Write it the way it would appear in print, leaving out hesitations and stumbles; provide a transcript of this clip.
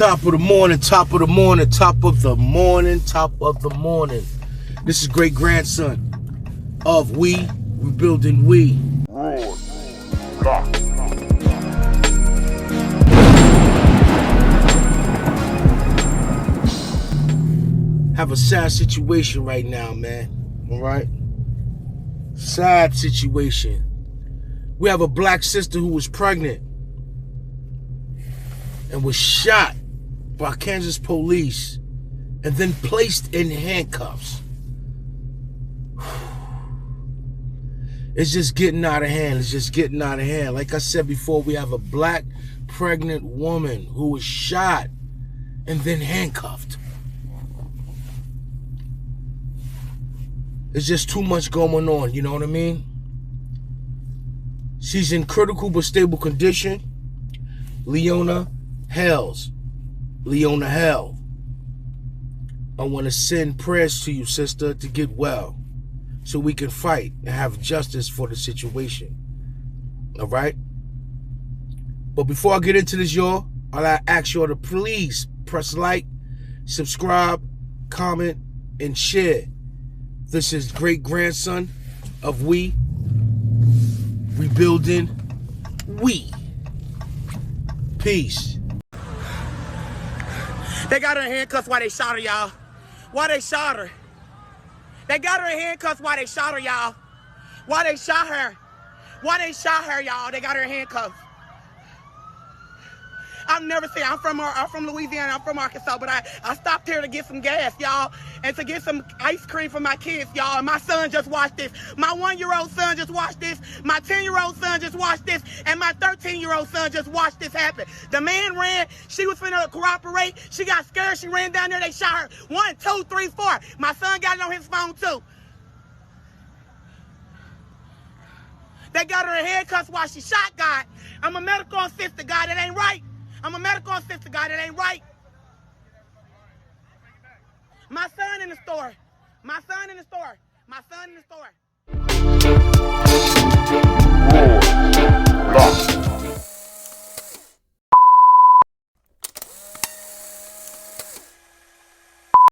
Top of the morning, top of the morning, top of the morning, top of the morning. This is great grandson of We Rebuilding We. Have a sad situation right now, man. All right? Sad situation. We have a black sister who was pregnant and was shot by Kansas police and then placed in handcuffs. It's just getting out of hand. It's just getting out of hand. Like I said before, we have a black pregnant woman who was shot and then handcuffed. It's just too much going on, you know what I mean? She's in critical but stable condition. Leona Hales. Leona Hell. I want to send prayers to you, sister, to get well so we can fight and have justice for the situation. All right? But before I get into this, y'all, I'll ask y'all to please press like, subscribe, comment, and share. This is great grandson of We Rebuilding We. Peace. They got her in handcuffs while they shot her, y'all. Why they shot her? They got her in handcuffs while they shot her, y'all. Why they shot her? Why they shot her, y'all? They got her in handcuffs. I've never seen. I'm from Louisiana. I'm from Arkansas, but I stopped here to get some gas, y'all, and to get some ice cream for my kids, y'all. And my son just watched this. My 1-year-old son just watched this. My 10-year-old son just watched this, and my 13-year-old son just watched this happen. The man ran. She was finna cooperate. She got scared. She ran down there. They shot her. 1, 2, 3, 4. My son got it on his phone too. They got her in handcuffs while she shot God. I'm a medical assistant, God. That ain't right. I'm a medical assistant, guy. That ain't right. My son in the store. My son in the store. My son in the store.